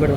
അവിടെ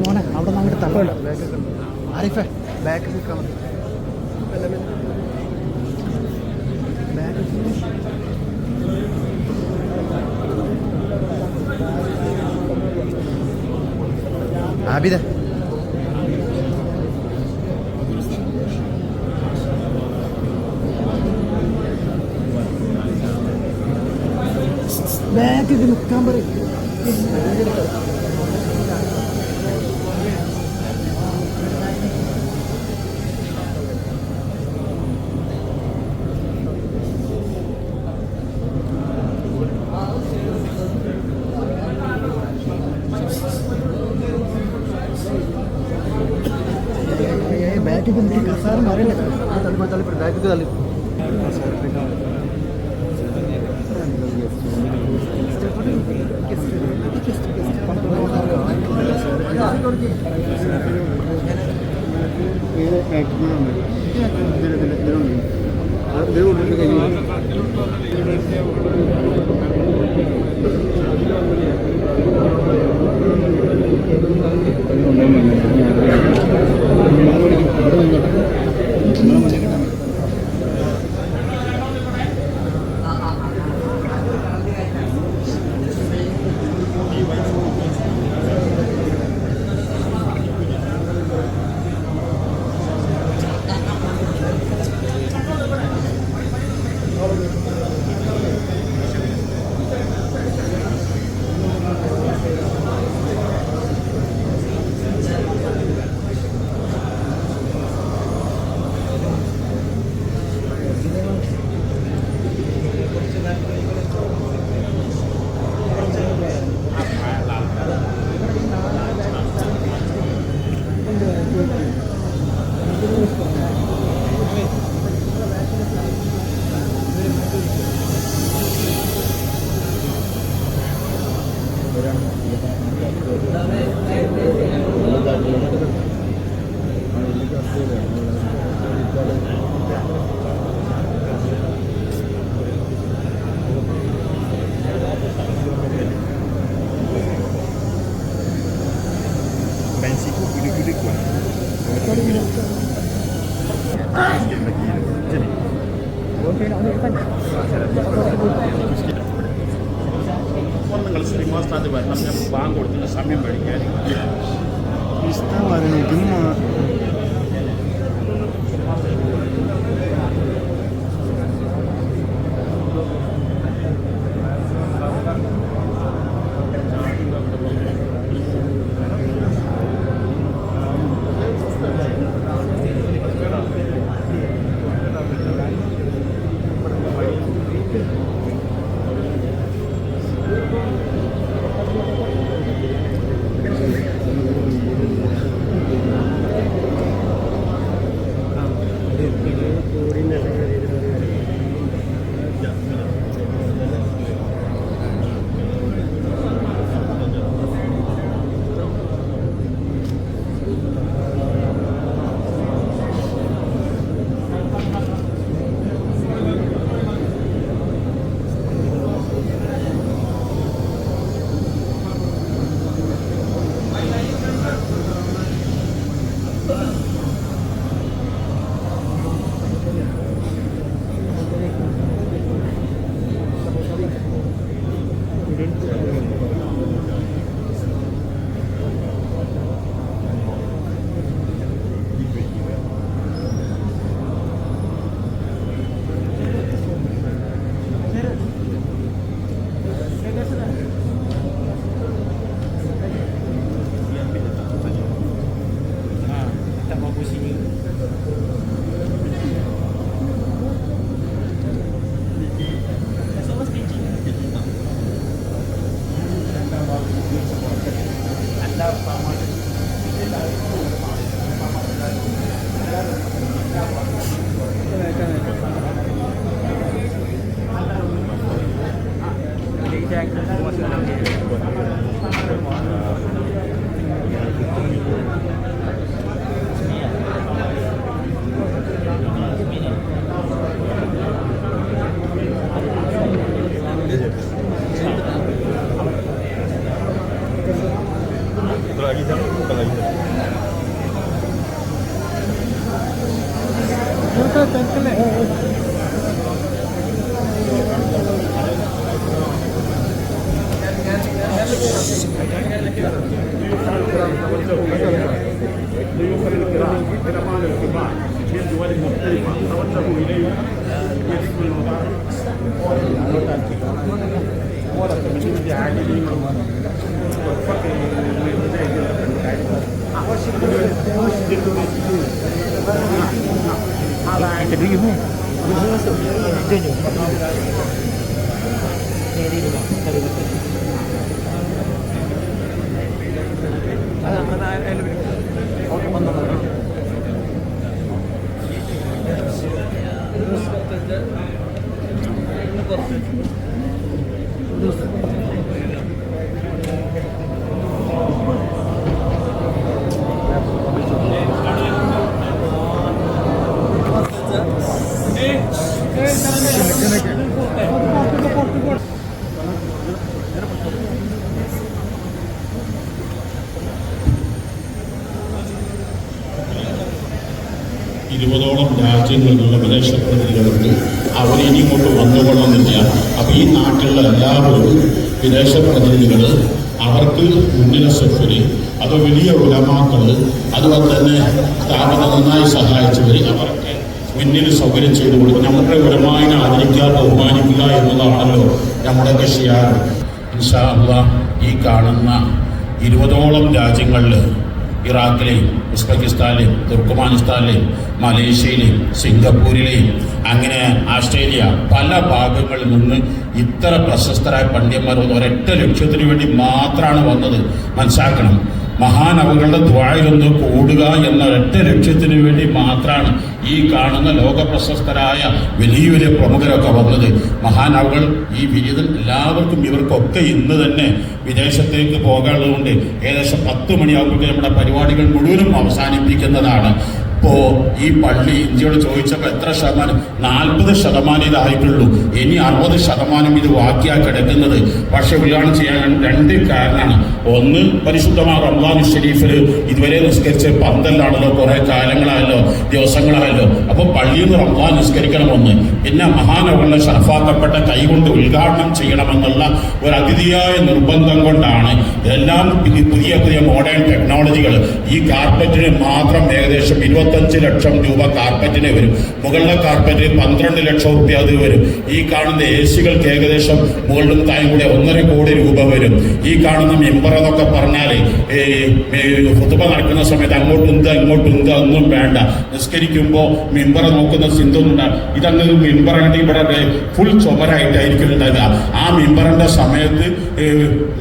മോനെ അവിടെ നിന്ന് അങ്ങോട്ട് തള്ളണ്ട ആരിഫേ ബാക്ക് നിൽക്കാൻ മതി ആബിദ ബാക്ക് നിൽക്കാൻ പറയും बैठ के कसार मारे तली पर बैठ के तली Bensiku gede-gede kuat. നിങ്ങൾ ശ്രീനിവാസനാഥ് വരണം ഞാൻ ബാങ്ക് കൊടുത്തില്ല സമയം പഠിക്കാൻ ഇഷ്ടം പറഞ്ഞിട്ടും ضيوفنا الكرام علماء الكبار من دول مختلفة توجهوا إلينا بذكر المبارك من جند عالمين والفقر ഇരുപതോളം രാജ്യങ്ങളിലുള്ള വിദേശ പ്രതിനിധികളുണ്ട്. അവരിനി ഇങ്ങോട്ട് വന്നുകൊള്ളുന്നില്ല. അപ്പോൾ ഈ നാട്ടിലുള്ള എല്ലാവരും വിദേശ പ്രതിനിധികൾ, അവർക്ക് മുന്നിലെ സെഫിന്, അത് വലിയ ഉലമാക്കൾ, അതുപോലെ തന്നെ സ്ഥാപനം നന്നായി സഹായിച്ചവർ, അവർക്ക് മുന്നിൽ സൗകര്യം ചെയ്തു കൊടുക്കും. നമ്മുടെ ഉലമാനെ ആദരിക്കുക, ബഹുമാനിക്കുക എന്നതാണല്ലോ നമ്മുടെ കൃഷിയാണ്. ഇൻഷാ അല്ലാഹ് ഈ കാണുന്ന 20ഓളം രാജ്യങ്ങളിൽ, ഇറാഖിലെയും ഉസ്ബെക്കിസ്ഥാനിലെയും തുർക്കുമാനിസ്ഥാനിലെയും മലേഷ്യയിലെയും സിംഗപ്പൂരിലെയും അങ്ങനെ ആസ്ട്രേലിയ പല ഭാഗങ്ങളിൽ നിന്ന് ഇത്ര പ്രശസ്തരായ പണ്ഡിതന്മാർ ഒരൊറ്റ ലക്ഷ്യത്തിന് വേണ്ടി മാത്രമാണ് വന്നത്. മനസ്സിലാക്കണം, മഹാനവകളുടെ ദ്വായിലൊന്ന് കൂടുക എന്ന ഒരൊറ്റ ലക്ഷ്യത്തിന് വേണ്ടി മാത്രമാണ് ഈ കാണുന്ന ലോകപ്രശസ്തരായ വലിയ വലിയ പ്രമുഖരൊക്കെ വന്നത്. മഹാനവകൾ ഈ വിരുദ്ധ എല്ലാവർക്കും ഇവർക്കൊക്കെ ഇന്ന് തന്നെ വിദേശത്തേക്ക് പോകാനുള്ളതുകൊണ്ട് ഏകദേശം 10 മണിയാകുമ്പോൾ നമ്മുടെ പരിപാടികൾ മുഴുവനും അവസാനിപ്പിക്കുന്നതാണ്. ഇപ്പോൾ ഈ പള്ളി ഇന്ത്യയോട് ചോദിച്ചപ്പോൾ എത്ര ശതമാനം? 40% ഇതായിട്ടുള്ളൂ. ഇനി 60% ഇത് ബാക്കിയായി കിടക്കുന്നത്. പക്ഷെ ഉദ്ഘാടനം ചെയ്യാൻ 2 കാരണമാണ്. ഒന്ന്, പരിശുദ്ധമായ റമദാൻ ഷരീഫിൽ ഇതുവരെ നിസ്കരിച്ച പന്തലാണല്ലോ, കുറെ കാലങ്ങളായല്ലോ, ദിവസങ്ങളായല്ലോ. അപ്പോൾ പള്ളിയിൽ നിന്ന് റമദാൻ നിസ്കരിക്കണമെന്ന്, പിന്നെ മഹാനവകളുടെ ഷറഫാക്കപ്പെട്ട കൈകൊണ്ട് ഉദ്ഘാടനം ചെയ്യണമെന്നുള്ള ഒരു അതിഥിയായ നിർബന്ധം കൊണ്ടാണ് എല്ലാം പുതിയ പുതിയ മോഡേൺ ടെക്നോളജികൾ. ഈ കാർപ്പറ്റിന് മാത്രം ഏകദേശം 25 ലക്ഷം രൂപ കാർപ്പറ്റിന് വരും. മുകളിലെ കാർപ്പറ്റ് 12 ലക്ഷം രൂപ അത് വരും. ഈ കാണുന്ന AC കൾക്ക് ഏകദേശം മുകളിലും തായും കൂടെ 1.5 കോടി രൂപ വരും. ഈ കാണുന്ന മെമ്പർ എന്നൊക്കെ പറഞ്ഞാൽ ഖുതുബ നടക്കുന്ന സമയത്ത് അങ്ങോട്ടും ഇങ്ങോട്ടും ഒന്നും വേണ്ട. നിസ്കരിക്കുമ്പോൾ മെമ്പറെ നോക്കുന്ന സിന്ധുണ്ട്. ഇതങ്ങ് മെമ്പറായിട്ട് ഇവിടെ ഫുൾ ചുമരായിട്ടായിരിക്കും ഉണ്ടാകുക. ആ മെമ്പറിന്റെ സമയത്ത്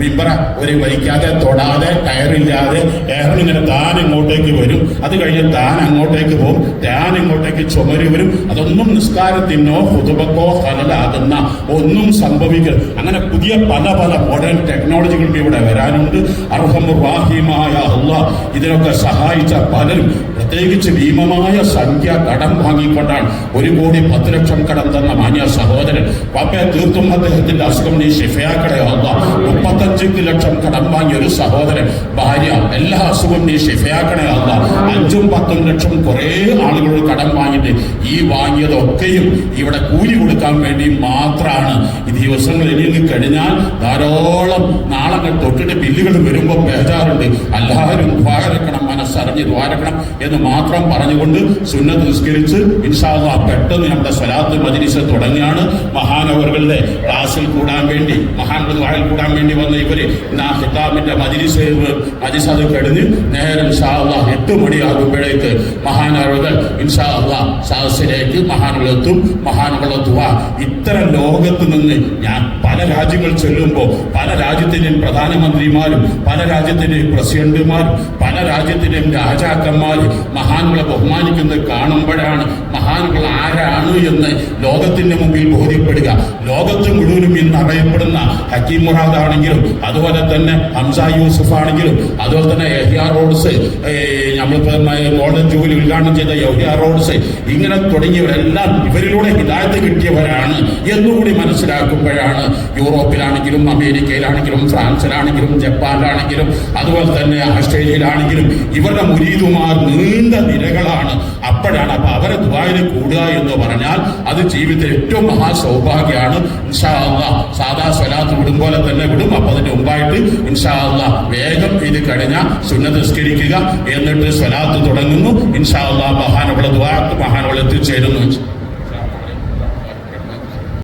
മെമ്പറ ഒരു വലിക്കാതെ തൊടാതെ കയറില്ലാതെ എയറിനിങ്ങനെ താൻ ഇങ്ങോട്ടേക്ക് വരും. അത് കഴിഞ്ഞ് താൻ അങ്ങോട്ടേക്ക് പോകും, താൻ ഇങ്ങോട്ടേക്ക് ചുമരി വരും. അതൊന്നും നിസ്കാരത്തിനോ ഖുതുബക്കോ ഹലലാകുന്ന ഒന്നും സംഭവിക്കരുത്. അങ്ങനെ പുതിയ പല പല മോഡേൺ ടെക്നോളജികൾക്ക് ഇവിടെ വരാനുണ്ട്. അർഹമുർ റഹീമായ അല്ലാഹ് ഇതിനൊക്കെ സഹായിച്ച പലരും, പ്രത്യേകിച്ച് ഭീമമായ സംഖ്യ കടം വാങ്ങിക്കൊണ്ടാണ് 1,10,00,000 കടം തന്ന മാന്യ സഹോദരൻ. പാപ്പയെ തീർത്തും അദ്ദേഹത്തിന്റെ അസുഖം നീ ഷിഫയാക്കണേ അല്ലാഹ്. 35 ലക്ഷം കടം വാങ്ങിയ ഒരു സഹോദരൻ, ഭാര്യ, എല്ലാ അസുഖം നീ ഷിഫയാക്കണേ അല്ലാഹ്. 5-10 ലക്ഷം കുറേ ആളുകൾ കടം വാങ്ങിയിട്ട് ഈ വാങ്ങിയതൊക്കെയും ഇവിടെ കൂലി കൊടുക്കാൻ വേണ്ടി മാത്രമാണ്. ഈ ദിവസങ്ങൾ ഇനി കഴിഞ്ഞാൽ ധാരാളം നാളങ്ങൾ തൊട്ടിട്ട് ബില്ലുകൾ വരുമ്പോൾ ബേജാറുണ്ട്. എല്ലാവരും ദ്വാരക്കണം, മനസ്സറിഞ്ഞ് ദ്വാരക്കണം എന്ന് മാത്രം പറഞ്ഞുകൊണ്ട് സുന്നത്ത് നിസ്കരിച്ച് ഇൻഷാ അല്ലാഹ് പെട്ടെന്ന് നമ്മുടെ സ്വലാത്ത് മജ്‌ലിസ് തുടങ്ങിയാണ്. മഹാനവറുകളുടെ ക്ലാസ്സിൽ കൂടാൻ വേണ്ടി, മഹാനവർ ദ്വാരയിൽ കൂടാൻ വേണ്ടി വന്ന ഇവര് ഖിതാബിന്റെ മജ്‌ലിസ് അത് കഴിഞ്ഞ് നേരെ ഇൻഷാ അല്ലാഹ് 8 മണിയാകുമ്പോഴേക്ക് മഹാനവറുകൾ ഇൻഷാ അല്ലാഹ് സദസ്സിലേക്ക് മഹാനവളെത്തും. മഹാനവള ദുആ ഇത്തരം ലോകത്ത് നിന്ന് ഞാൻ പല രാജ്യങ്ങൾ ചെല്ലുമ്പോൾ പല രാജ്യത്തിന്റെയും പ്രധാനമന്ത്രിമാരും പല രാജ്യത്തിന്റെയും പ്രസിഡന്റുമാരും പല രാജ്യത്തിന്റെയും രാജാക്കന്മാർ മഹാനുകളെ ബഹുമാനിക്കുന്നത് കാണുമ്പോഴാണ് മഹാനുകൾ ആരാണ് എന്ന് ലോകത്തിന്റെ മുമ്പിൽ ബോധ്യപ്പെടുക. ലോകത്ത് മുഴുവനും ഇന്ന് അറിയപ്പെടുന്ന ഹക്കീം മുറാദ് ആണെങ്കിലും, അതുപോലെ തന്നെ ഹംസ യൂസുഫ് ആണെങ്കിലും, അതുപോലെ തന്നെ യഹ്യ റോഡ്സ്, നമ്മളിപ്പോൾ ഗോൾഡൻ ജൂബിലി ഉദ്ഘാടനം ചെയ്ത യഹ്യ റോഡ്സ്, ഇങ്ങനെ തുടങ്ങിയവരെല്ലാം ഇവരിലൂടെ ഹിദായത്ത് കിട്ടിയവരാണ് എന്നുകൂടി മനസ്സിലാക്കുമ്പോഴാണ് യൂറോപ്പിലാണെങ്കിലും അമേരിക്കയിലാണെങ്കിലും ഫ്രാൻസിലാണെങ്കിലും ജപ്പാനിലാണെങ്കിലും അതുപോലെ തന്നെ ആസ്ട്രേലിയയിലാണെങ്കിലും ഇവരുടെ മുരീദുമാർ നീണ്ട നിരകളാണ്. അപ്പോഴാണ് അപ്പൊ അവരെ ദുആയിൽ കൂടുക എന്ന് പറഞ്ഞാൽ അത് ജീവിതത്തിൽ ഏറ്റവും മഹാസൗഭാഗ്യമാണ്. ഇൻഷാ അല്ലാഹ് സാദാ സ്വലാത്ത് വിടും പോലെ തന്നെ വിടും. അപ്പൊ അതിന്റെ മുമ്പായിട്ട് ഇൻഷാ അല്ലാഹ് വേഗം ഇത് കഴിഞ്ഞാൽ സുന്നത്ത് നിസ്കരിക്കുക, എന്നിട്ട് സ്വലാത്ത് തുടങ്ങുന്നു. ഇൻഷാ അല്ലാഹ് മഹാനവളെ ദുആക്ക് മഹാനവളെ എത്തിച്ചേരുന്നു.